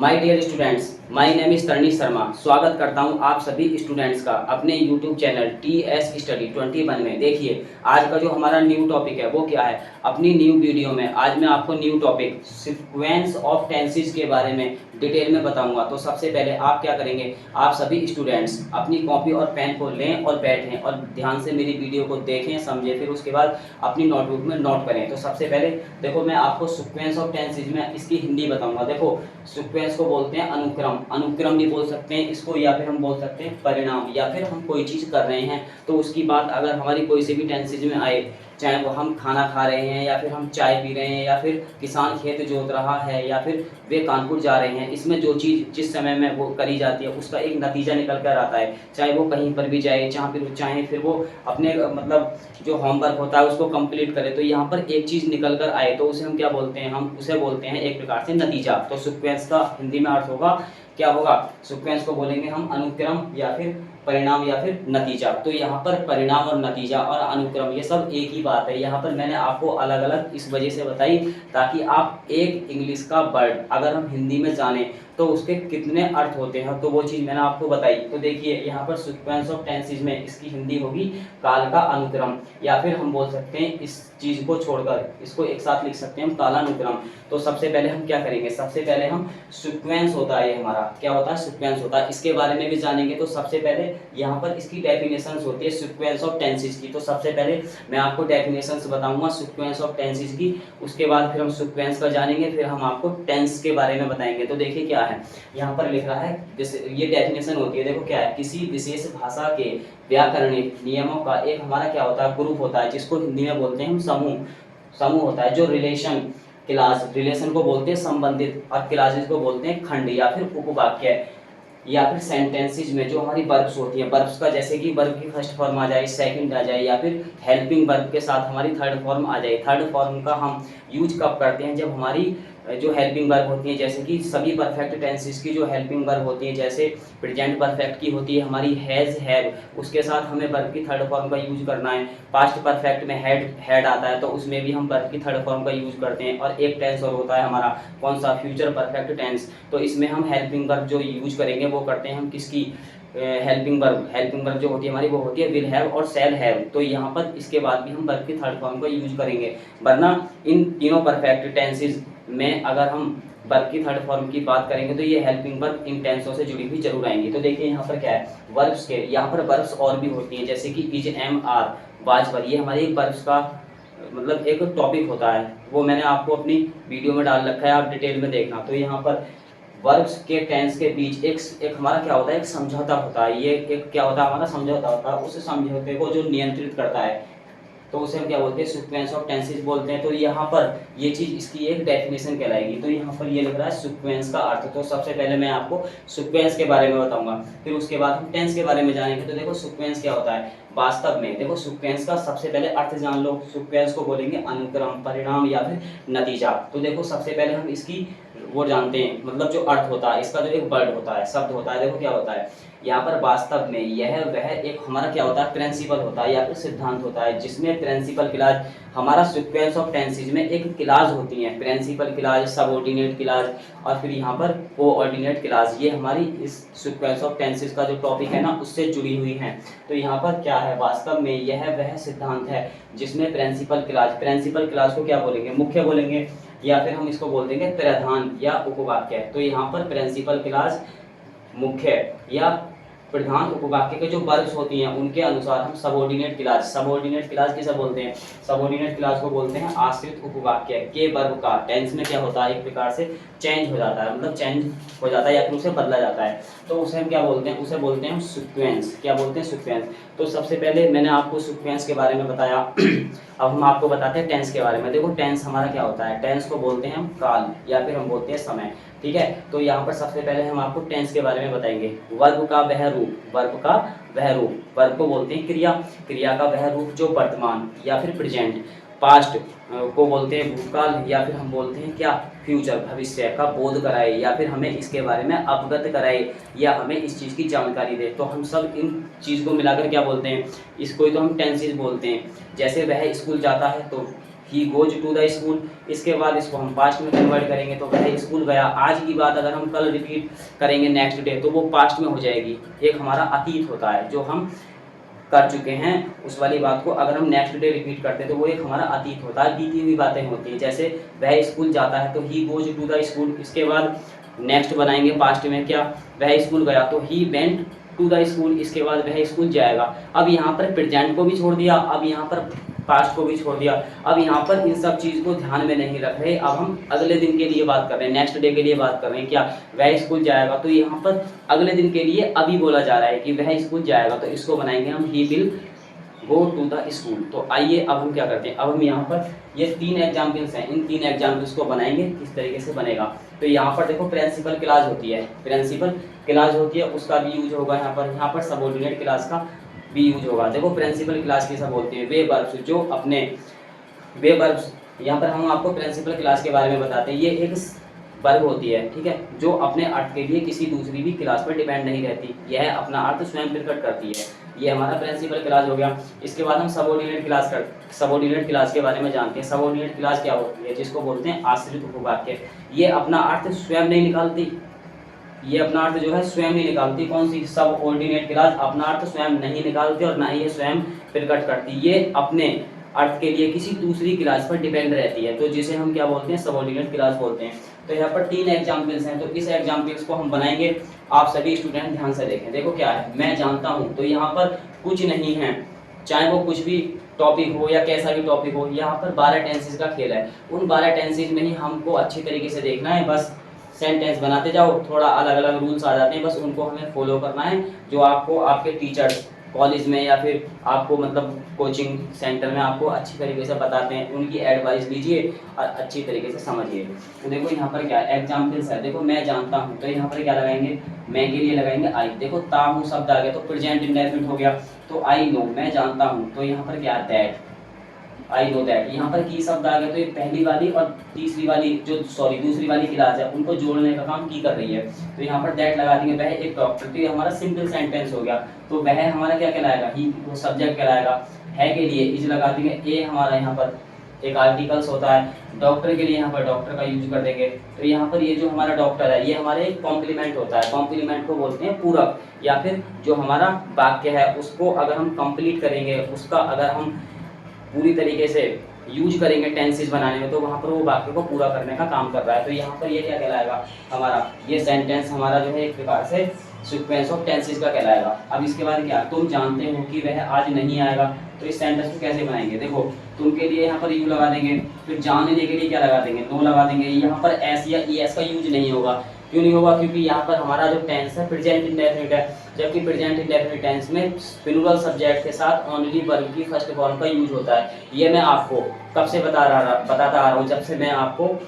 My dear students, my name is Taranish Sharma. स्वागत करता हूं आप सभी स्टूडेंट्स का अपने यूट्यूब चैनल टीएस स्टडी 21 में। देखिए आज का जो हमारा न्यू टॉपिक है वो क्या है। अपनी न्यू वीडियो में आज मैं आपको new topic sequence of tenses के बारे में डिटेल में बताऊंगा। तो सबसे पहले आप क्या करेंगे, आप सभी स्टूडेंट्स अपनी कॉपी और पेन को लें और बैठें और ध्यान से मेरी वीडियो को देखें, समझें, फिर उसके बाद अपनी नोटबुक में नोट करें। तो सबसे पहले देखो मैं आपको सीक्वेंस ऑफ टेंसेस में इसकी हिंदी बताऊंगा। देखो सीक्वेंस को बोलते हैं अनुक्रम, अनुक्रम भी बोल सकते हैं इसको, या फिर हम बोल सकते हैं परिणाम। या फिर हम कोई चीज़ कर रहे हैं तो उसकी बात अगर हमारी कोई से भी टेंसेज में आए, चाहे वो हम खाना खा रहे हैं या फिर हम चाय पी रहे हैं या फिर किसान खेत जोत रहा है या फिर वे कानपुर जा रहे हैं, इसमें जो चीज़ जिस समय में वो करी जाती है उसका एक नतीजा निकल कर आता है। चाहे वो कहीं पर भी जाए, चाहे फिर वो अपने मतलब जो होमवर्क होता है उसको कंप्लीट करे, तो यहाँ पर एक चीज़ निकल कर आए तो उसे हम क्या बोलते हैं, हम उसे बोलते हैं एक प्रकार से नतीजा। तो सीक्वेंस का हिंदी में अर्थ होगा, क्या होगा, सीक्वेंस को बोलेंगे हम अनुक्रम या फिर परिणाम या फिर नतीजा। तो यहाँ पर परिणाम और नतीजा और अनुक्रम ये सब एक ही बात है। यहाँ पर मैंने आपको अलग अलग इस वजह से बताई ताकि आप एक इंग्लिश का वर्ड अगर हम हिंदी में जाने तो उसके कितने अर्थ होते हैं तो वो चीज़ मैंने आपको बताई। तो देखिए यहाँ पर सीक्वेंस ऑफ टेंसेस में इसकी हिंदी होगी काल का अनुक्रम, या फिर हम बोल सकते हैं इस चीज़ को छोड़कर इसको एक साथ लिख सकते हैं हम कालानुक्रम। तो सबसे पहले हम क्या करेंगे, सबसे पहले हम सीक्वेंस होता है, ये हमारा क्या होता है, सीक्वेंस होता है, इसके बारे में भी जानेंगे। तो सबसे पहले यहाँ पर इसकी डेफिनेशंस होती है सीक्वेंस ऑफ टेंसेस की। तो सबसे पहले मैं आपको डेफिनेशंस बताऊंगा सीक्वेंस ऑफ टेंसेस की, उसके बाद फिर हम सीक्वेंस का जानेंगे, फिर हम आपको टेंस के बारे में बताएंगे। तो देखिए क्या है यहाँ पर लिख रहा है, जैसे ये डेफिनेशन होती है, देखो क्या है, किसी विशेष भाषा के व्याकरणिक नियमों का एक हमारा क्या होता है, ग्रुप होता है, जिसको हिंदी में बोलते हैं हम समूह। समूह होता है जो रिलेशन, क्लास, रिलेशन को बोलते हैं संबंधित और क्लासेस को बोलते हैं खंड या फिर उपवाक्य या फिर सेंटेंसेज में जो हमारी वर्ब्स होती हैं। वर्ब्स का जैसे कि वर्ब की फर्स्ट फॉर्म आ जाए, सेकंड आ जाए, या फिर हेल्पिंग वर्ब के साथ हमारी थर्ड फॉर्म आ जाए। थर्ड फॉर्म का हम यूज कब करते हैं, जब हमारी जो हेल्पिंग वर्ब होती है, जैसे कि सभी परफेक्ट टेंसेस की जो हेल्पिंग वर्ब होती है, जैसे प्रेजेंट परफेक्ट की होती है हमारी हैज़, हैव, उसके साथ हमें वर्ब की थर्ड फॉर्म का यूज करना है। पास्ट परफेक्ट में हैड आता है तो उसमें भी हम वर्ब की थर्ड फॉर्म का यूज करते हैं। और एक टेंस और होता है हमारा कौन सा, फ्यूचर परफेक्ट टेंस। तो इसमें हम हेल्पिंग वर्ब जो यूज करेंगे वो करते हैं हम किसकी, हेल्पिंग वर्ब जो होती है हमारी वो होती है विल हैव और शैल हैव। तो यहाँ पर इसके बाद भी हम वर्ब की थर्ड फॉर्म का यूज करेंगे, वरना इन तीनों परफेक्ट टेंसेज में अगर हम वर्ब की थर्ड फॉर्म की बात करेंगे तो ये हेल्पिंग वर्ब इन टेंसों से जुड़ी हुई जरूर आएंगी। तो देखिए यहाँ पर क्या है, वर्ब्स के यहाँ पर वर्ब्स और भी होती हैं, जैसे कि इज, एम, आर, वाज, वर, ये हमारे एक वर्ब्स का मतलब एक टॉपिक होता है, वो मैंने आपको अपनी वीडियो में डाल रखा है, आप डिटेल में देखना। तो यहाँ पर वर्ब्स के टेंस के बीच एक हमारा क्या होता है, एक समझौता होता है। ये एक क्या होता है, हमारा समझौता होता है। उस समझौते को जो नियंत्रित करता है तो उसे हम क्या बोलते हैं, सीक्वेंस ऑफ टेंसेस बोलते हैं। तो यहाँ पर ये चीज़ इसकी एक डेफिनेशन कहलाएगी। तो यहाँ पर ये लग रहा है सीक्वेंस का अर्थ। तो सबसे पहले मैं आपको सीक्वेंस के बारे में बताऊंगा, फिर उसके बाद हम टेंस के बारे में जानेंगे। तो देखो सीक्वेंस क्या होता है वास्तव में, देखो सीक्वेंस का सबसे पहले अर्थ जान लो। सीक्वेंस को बोलेंगे अनुक्रम, परिणाम या फिर नतीजा। तो देखो सबसे पहले हम इसकी वो जानते हैं, मतलब जो अर्थ होता है इसका, जो एक वर्ड होता है, शब्द होता है, देखो क्या होता है यहाँ पर वास्तव में, यह वह एक हमारा क्या होता है, प्रिंसिपल होता है या फिर सिद्धांत होता है, जिसमें प्रिंसिपल क्लाज हमारा सीक्वेंस ऑफ टेंसेज में एक क्लाज होती है, प्रिंसिपल क्लाज, सबऑर्डिनेट क्लाज और फिर यहाँ पर कोऑर्डिनेट क्लाज। ये हमारी इस सीक्वेंस ऑफ टेंसेज का जो टॉपिक है ना उससे जुड़ी हुई हैं। तो यहाँ पर क्या है, वास्तव में यह वह सिद्धांत है जिसमें प्रिंसिपल क्लाज को क्या बोलेंगे, मुख्य बोलेंगे, या फिर हम इसको बोल देंगे प्रधान या उपवाक्य। तो यहाँ पर प्रिंसिपल क्लाज, मुख्य या प्रधान उपवाक्य के जो वर्ब्स होती हैं उनके अनुसार हम सबऑर्डिनेट क्लाज किसे बोलते हैं, सबऑर्डिनेट क्लाज को बोलते हैं आश्रित उपवाक्य के वर्ब का टेंस में क्या होता है, एक प्रकार से चेंज हो जाता है, मतलब चेंज हो जाता है या फिर उसे बदला जाता है। तो उसे हम क्या बोलते हैं, उसे बोलते हैं हम सीक्वेंस। क्या बोलते हैं, सीक्वेंस। तो सबसे पहले मैंने आपको सीक्वेंस के बारे में बताया अब हम आपको बताते हैं टेंस के बारे में। देखो टेंस हमारा क्या होता है, टेंस को बोलते हैं हम काल या फिर हम बोलते हैं समय, ठीक है। तो यहाँ पर सबसे पहले हम आपको टेंस के बारे में बताएंगे। वर्ब का वह रूप, वर्ब को बोलते हैं क्रिया, क्रिया का वह रूप जो वर्तमान या फिर प्रेजेंट, पास्ट को बोलते हैं भूतकाल, या फिर हम बोलते हैं क्या, फ्यूचर, भविष्य का बोध कराए, या फिर हमें इसके बारे में अवगत कराए, या हमें इस चीज़ की जानकारी दे। तो हम सब इन चीज़ को मिलाकर क्या बोलते हैं, इसको ही तो हम टेंसेज बोलते हैं। जैसे वह स्कूल जाता है तो he goes to the school. इसके बाद इसको हम पास्ट में कन्वर्ट करेंगे तो वह स्कूल गया। आज की बात अगर हम कल रिपीट करेंगे नेक्स्ट डे तो वो पास्ट में हो जाएगी। एक हमारा अतीत होता है जो हम कर चुके हैं, उस वाली बात को अगर हम नेक्स्ट डे रिपीट करते हैं तो वो एक हमारा अतीत होता है, बीती हुई बातें होती हैं। जैसे वह स्कूल जाता है तो he goes to the school. इसके बाद नेक्स्ट बनाएंगे पास्ट में, क्या वह स्कूल गया तो he went to the school. इसके बाद वह स्कूल जाएगा। अब यहाँ पर प्रेजेंट को भी छोड़ दिया, अब यहाँ पर पास्ट को भी छोड़ दिया। अब यहाँ पर इन सब चीज़ को ध्यान में नहीं रख रहे, अब हम अगले दिन के लिए बात कर रहे हैं, नेक्स्ट डे के लिए बात कर रहे हैं। क्या वह स्कूल जाएगा तो यहाँ पर अगले दिन के लिए अभी बोला जा रहा है कि वह स्कूल जाएगा, तो इसको बनाएंगे हम he will go to the school. तो आइए अब हम क्या करते हैं, अब हम यहाँ पर ये 3 एग्जाम्पल्स हैं, इन 3 एग्जाम्पल्स को बनाएंगे, किस तरीके से बनेगा। तो यहाँ पर देखो प्रिंसिपल क्लास होती है, प्रिंसिपल क्लास होती है, उसका भी यूज होगा यहाँ पर सबऑर्डिनेट क्लास का भी यूज होगा। देखो प्रिंसिपल क्लास की सब बोलते हैं वे वर्ब्स, जो अपने वे वर्ब्स, यहाँ पर हम आपको प्रिंसिपल क्लास के बारे में बताते हैं। ये एक वर्ब होती है, ठीक है, जो अपने अर्थ के लिए किसी दूसरी भी क्लास पर डिपेंड नहीं रहती, यह अपना अर्थ स्वयं प्रकट करती है। ये हमारा प्रिंसिपल क्लास हो गया। इसके बाद हम सबऑर्डिनेट क्लास के बारे में जानते हैं। सबऑर्डिनेट क्लास क्या होती है, जिसको बोलते हैं आश्रित उपवाक्य। ये अपना अर्थ स्वयं नहीं निकालती, ये अपना अर्थ जो है स्वयं नहीं निकालती। कौन सी सबऑर्डिनेट क्लास अपना अर्थ स्वयं नहीं निकालती और ना ही ये स्वयं प्रकट करती, ये अपने अर्थ के लिए किसी दूसरी क्लास पर डिपेंड रहती है, तो जिसे हम क्या बोलते हैं, सबऑर्डिनेट क्लास बोलते हैं। तो यहाँ पर 3 एग्जाम्पल्स हैं, तो इस एग्जाम्पल्स को हम बनाएंगे। आप सभी स्टूडेंट ध्यान से देखें। देखो क्या है, मैं जानता हूँ, तो यहाँ पर कुछ नहीं है, चाहे वो कुछ भी टॉपिक हो या कैसा भी टॉपिक हो, यहाँ पर 12 टेंसेस का खेल है। उन 12 टेंसेस में ही हमको अच्छी तरीके से देखना है, बस सेंटेंस बनाते जाओ, थोड़ा अलग अलग रूल्स आ जाते हैं, बस उनको हमें फॉलो करना है, जो आपको आपके टीचर्स कॉलेज में या फिर आपको मतलब कोचिंग सेंटर में आपको अच्छी तरीके से बताते हैं, उनकी एडवाइस लीजिए और अच्छी तरीके से समझिए। तो देखो यहाँ पर क्या एग्जाम्पल्स है। देखो मैं जानता हूँ, तो यहाँ पर क्या लगाएंगे, मैं के लिए लगाएंगे आई। देखो ता हूँ शब्द आ गया तो प्रेजेंट इंडेफिनिट हो गया, तो आई नो मैं जानता हूँ, तो यहाँ पर क्या दैट, आई नो दैट। यहाँ पर की शब्द आ गया, तो ये पहली वाली और दूसरी वाली क्लास है, उनको जोड़ने का काम की कर रही है, तो यहाँ पर दैट लगा देंगे। वह एक डॉक्टर, तो ये हमारा सिंपल सेंटेंस हो गया, तो वह हमारा क्या कहलाएगा, ही वो सब्जेक्ट कहलाएगा। है के लिए इज लगा देंगे, ए हमारा यहाँ पर एक आर्टिकल्स होता है, डॉक्टर के लिए यहाँ पर डॉक्टर का यूज कर देंगे। तो यहाँ पर ये जो हमारा डॉक्टर है, ये हमारे एक कॉम्प्लीमेंट होता है, कॉम्प्लीमेंट को बोलते हैं पूरक, या फिर जो हमारा वाक्य है उसको अगर हम कंप्लीट करेंगे, उसका अगर हम पूरी तरीके से यूज करेंगे टेंसेस बनाने में, तो वहाँ पर वो वाक्य को पूरा करने का काम कर रहा है। तो यहाँ पर ये क्या कहलाएगा, हमारा ये सेंटेंस हमारा जो है एक प्रकार से सीक्वेंस ऑफ टेंसेस का कहलाएगा। अब इसके बाद क्या, तुम जानते हो कि वह आज नहीं आएगा, तो इस सेंटेंस को कैसे बनाएंगे। देखो तुम के लिए यहाँ पर यू लगा देंगे, फिर जानने के लिए क्या लगा देंगे, नो लगा देंगे। यहाँ पर एस या ई एस का यूज नहीं होगा, क्यों नहीं होगा, क्योंकि यहाँ पर हमारा जो टेंस है प्रेजेंट इंडेफिनिट है, जबकि प्रेजेंट इंडेफिनिट टेंस में प्लूरल सब्जेक्ट के साथ ओनली वर्ब की फर्स्ट फॉर्म का यूज होता है। ये मैं आपको कब से बताता आ रहा हूँ, जब से मैं आपको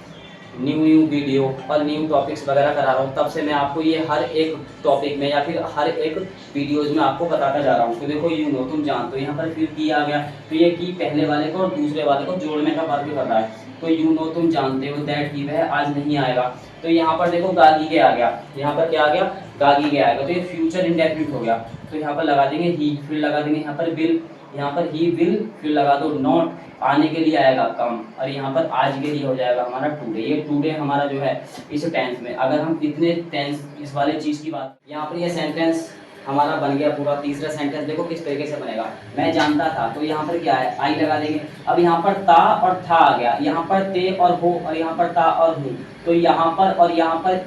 न्यू वीडियो और न्यू टॉपिक्स वगैरह करा रहा हूँ, तब से मैं आपको ये हर एक टॉपिक में या फिर हर एक वीडियोज में आपको बताता जा रहा हूँ। तो देखो यू नो तुम जानते हो, यहाँ पर फिर की आ गया, तो ये की पहले वाले को और दूसरे वाले को जोड़ने का वर्क कर रहा है। तो यू नो तुम जानते हो दैट ही वह आज नहीं आएगा, तो यहाँ पर देखो गागी के आ गया, यहाँ पर क्या आ गया, गागी के आएगा, तो ये फ्यूचर इंडेफिनिट हो गया। तो यहाँ पर लगा देंगे ही, फिर लगा देंगे यहाँ पर विल, यहाँ पर ही विल, फिर लगा दो नॉट, आने के लिए आएगा कम, और यहाँ पर आज के लिए हो जाएगा हमारा टुडे। ये टुडे हमारा जो है इस टेंस में, अगर हम इतने टेंस इस वाले चीज़ की बात, यहाँ पर ये सेंटेंस हमारा बन गया पूरा। तीसरा सेंटेंस देखो किस तरीके से बनेगा, मैं जानता था, तो यहाँ पर क्या है, आई लगा देंगे। अब यहाँ पर ता और था आ गया, यहाँ पर ते और हो, और यहाँ पर ता और हूँ, तो यहाँ पर और यहाँ पर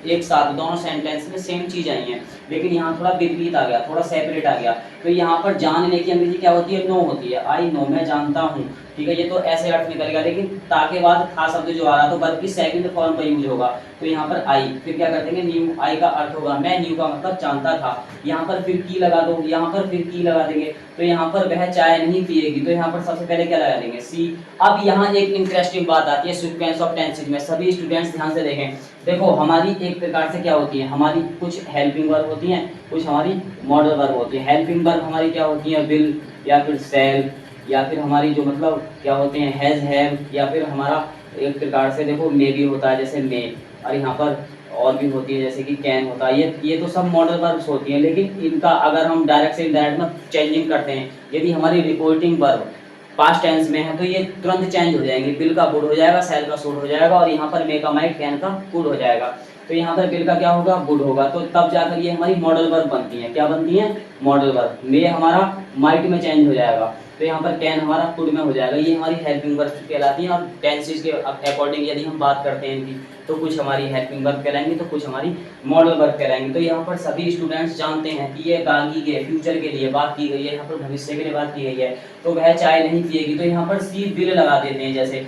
एक साथ दोनों सेंटेंस में सेम चीज़ आई है, लेकिन यहाँ थोड़ा विपरीत आ गया, थोड़ा सेपरेट आ गया। तो यहाँ पर जानने की अंग्रेजी क्या होती है, नो होती है, आई नो मैं जानता हूँ, ठीक है, ये तो ऐसे अर्थ निकलेगा। लेकिन ता के बाद था शब्द जो आ रहा, तो वर्ब की सेकंड फॉर्म का यूज होगा, तो यहाँ पर आई, फिर क्या कर देंगे न्यू, आई का अर्थ होगा मैं, न्यू का मतलब जानता था, यहाँ पर फिर की लगा दो, यहाँ पर फिर की लगा देंगे, तो यहाँ पर वह चाय नहीं पिएगी, तो यहाँ पर सबसे पहले क्या लगा देंगे, सी। अब यहाँ एक इंटरेस्टिंग बात आती है सीक्वेंस ऑफ टेंसेज में, सभी स्टूडेंट्स ध्यान से देखें। देखो हमारी एक प्रकार से क्या होती है, हमारी कुछ हेल्पिंग वर्ब होती हैं, कुछ हमारी मॉडल वर्ब होती है। हेल्पिंग वर्ब हमारी क्या होती है, विल या फिर सेल, या फिर हमारी जो मतलब क्या होते हैं, हैज हैव, या फिर हमारा एक प्रकार से देखो मे भी होता है, जैसे मे, और यहाँ पर और भी होती है जैसे कि कैन होता है। ये तो सब मॉडल वर्ब्स होती हैं, लेकिन इनका अगर हम डायरेक्ट से इनडायरेक्ट में चेंजिंग करते हैं, यदि हमारी रिपोर्टिंग वर्ब पास्ट टेंस में है तो ये तुरंत चेंज हो जाएंगे। विल का वुड हो जाएगा, शैल का शुड हो जाएगा और यहाँ पर मे का माइट, कैन का कुड हो जाएगा। तो यहाँ पर विल का क्या होगा, वुड होगा। तो तब जाकर ये हमारी मॉडल वर्ब बनती है। क्या बनती है, मॉडल वर्ब। मे हमारा माइट में चेंज हो जाएगा तो यहाँ पर कैन हमारा कुड में हो जाएगा। ये हमारी हेल्पिंग वर्ब कहलाती है। और टेंसेस के अकॉर्डिंग यदि हम बात करते हैं इनकी, तो कुछ हमारी हेल्पिंग वर्ब कहलाएंगी तो कुछ हमारी मॉडल वर्ब कहलाएंगी। तो यहाँ पर सभी स्टूडेंट्स जानते हैं कि ये आगे के फ्यूचर के लिए बात की गई है, यहाँ पर भविष्य के लिए बात की गई है। तो वह चाय नहीं पिएगी, तो यहाँ पर सी विल लगा देते हैं जैसे,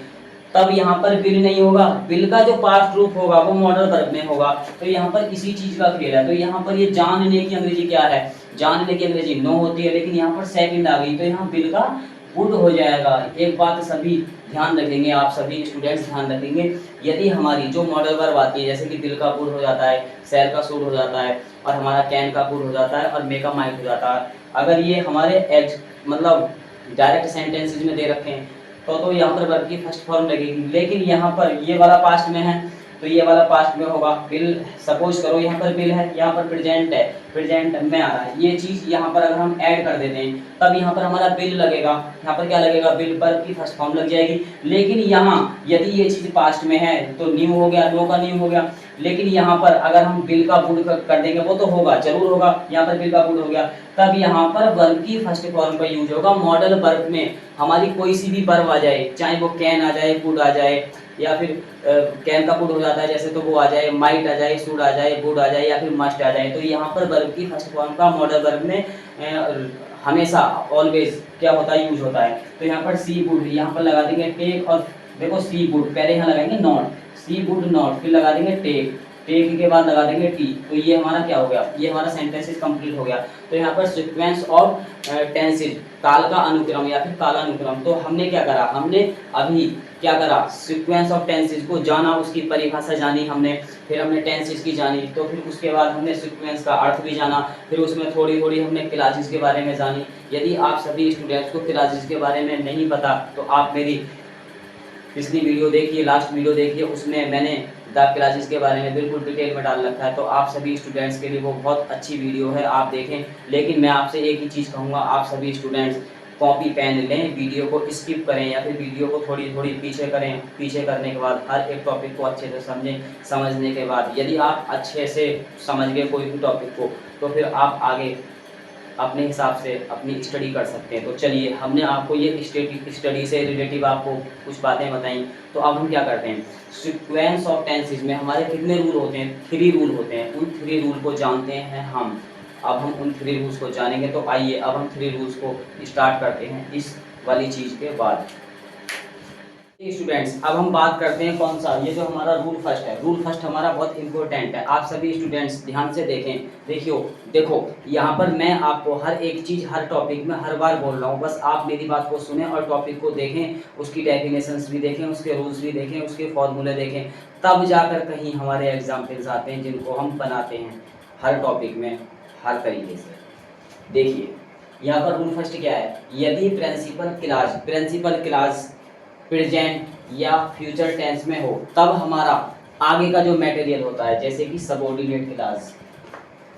तब यहाँ पर विल नहीं होगा। विल का जो पास्ट रूप होगा वो मॉडल वर्ब में होगा। तो यहाँ पर इसी चीज का खेल है। तो यहाँ पर ये जानने की अंग्रेजी क्या है, जानने की अंग्रेजी नो होती है, लेकिन यहाँ पर सेकंड आ गई तो यहाँ विल का वुड हो जाएगा। एक बात सभी ध्यान रखेंगे, आप सभी स्टूडेंट्स ध्यान रखेंगे, यदि हमारी जो मॉडल वर्ब आती है जैसे कि विल का वुड हो जाता है, शैल का शुड हो जाता है और हमारा कैन का कुड हो जाता है और मे का माइट हो जाता है, अगर ये हमारे मतलब डायरेक्ट सेंटेंसेज में दे रखे हैं तो यहाँ पर वर्ब की फर्स्ट फॉर्म लगेगी। लेकिन यहाँ पर ये वाला पास्ट में है तो ये वाला पास्ट में होगा। विल सपोज करो यहाँ पर विल है, यहाँ पर प्रेजेंट है, प्रेजेंट में आ रहा है। ये चीज यहाँ पर अगर हम ऐड कर देते हैं तब यहाँ पर हमारा विल लगेगा। यहाँ पर क्या लगेगा, विल वर्ब की फर्स्ट फॉर्म लग जाएगी। लेकिन यहाँ यदि ये चीज पास्ट में है तो न्यू हो गया, नो का न्यू हो गया। लेकिन यहाँ पर अगर हम विल का वुड कर देंगे, वो तो होगा, जरूर होगा, यहाँ पर विल का वुड हो गया, तब यहाँ पर वर्ब की फर्स्ट फॉर्म का यूज होगा। मॉडल वर्ब में हमारी कोई सी भी वर्ब आ जाए, चाहे वो कैन आ जाए, कुड आ जाए, या फिर कैन का कुड हो जाता है जैसे तो वो आ जाए, माइट आ जाए, शुड आ जाए, वुड आ जाए या फिर मस्ट आ जाए, तो यहाँ पर वर्ब की फर्स्ट फॉर्म का मॉडल वर्ब में हमेशा ऑलवेज क्या होता है, यूज होता है। तो यहाँ पर सी वुड, यहाँ पर लगा देंगे टेक, और देखो सी वुड पहले यहाँ लगाएंगे नॉट, सी वुड नॉट, फिर लगा देंगे टेक, टेक के बाद लगा देंगे टी। तो ये हमारा क्या हो गया, ये हमारा सेंटेंसेस कंप्लीट हो गया। तो यहाँ पर सीक्वेंस ऑफ टेंसेस, काल का अनुक्रम या फिर कालानुक्रम। तो हमने क्या करा, हमने अभी क्या करा, सीक्वेंस ऑफ टेंसेस को जाना, उसकी परिभाषा जानी हमने, फिर हमने टेंसेस की जानी, तो फिर उसके बाद हमने सीक्वेंस का अर्थ भी जाना, फिर उसमें थोड़ी थोड़ी हमने क्लासेस के बारे में जानी। यदि आप सभी स्टूडेंट्स को क्लासेस के बारे में नहीं पता तो आप मेरी पिछली वीडियो देखिए, लास्ट वीडियो देखिए, उसमें मैंने द क्लासेस के बारे में बिल्कुल डिटेल में डाल रखा है। तो आप सभी स्टूडेंट्स के लिए वो बहुत अच्छी वीडियो है, आप देखें। लेकिन मैं आपसे एक ही चीज़ कहूँगा, आप सभी स्टूडेंट्स कॉपी पेन लें, वीडियो को स्किप करें या फिर वीडियो को थोड़ी थोड़ी पीछे करें। पीछे करने के बाद हर एक टॉपिक को अच्छे से समझें। समझने के बाद यदि आप अच्छे से समझ गए कोई भी टॉपिक को, तो फिर आप आगे अपने हिसाब से अपनी स्टडी कर सकते हैं। तो चलिए, हमने आपको ये स्टडी से रिलेटिव आपको कुछ बातें बताई। तो अब हम क्या करते हैं, सीक्वेंस ऑफ टेंसेस में हमारे कितने रूल होते हैं, 3 रूल होते हैं। उन 3 रूल को जानते हैं हम। अब हम उन 3 रूल्स को जानेंगे। तो आइए अब हम 3 रूल्स को स्टार्ट करते हैं इस वाली चीज़ के बाद। स्टूडेंट्स, अब हम बात करते हैं कौन सा, ये जो हमारा रूल फर्स्ट है। रूल फर्स्ट हमारा बहुत इंपॉर्टेंट है। आप सभी स्टूडेंट्स ध्यान से देखें। देखो यहाँ पर मैं आपको हर एक चीज़ हर टॉपिक में हर बार बोल रहा हूँ, बस आप मेरी बात को सुने और टॉपिक को देखें, उसकी डेफिनेशंस भी देखें, उसके रूल्स भी देखें, उसके फॉर्मूले देखें, तब जाकर कहीं हमारे एग्जाम्पल्स आते हैं जिनको हम बनाते हैं हर टॉपिक में हर तरीके से। देखिए यहाँ पर रूल फर्स्ट क्या है, यदि प्रिंसिपल क्लास प्रेजेंट या फ्यूचर टेंस में हो, तब हमारा आगे का जो मटेरियल होता है, जैसे कि सबऑर्डिनेट क्लास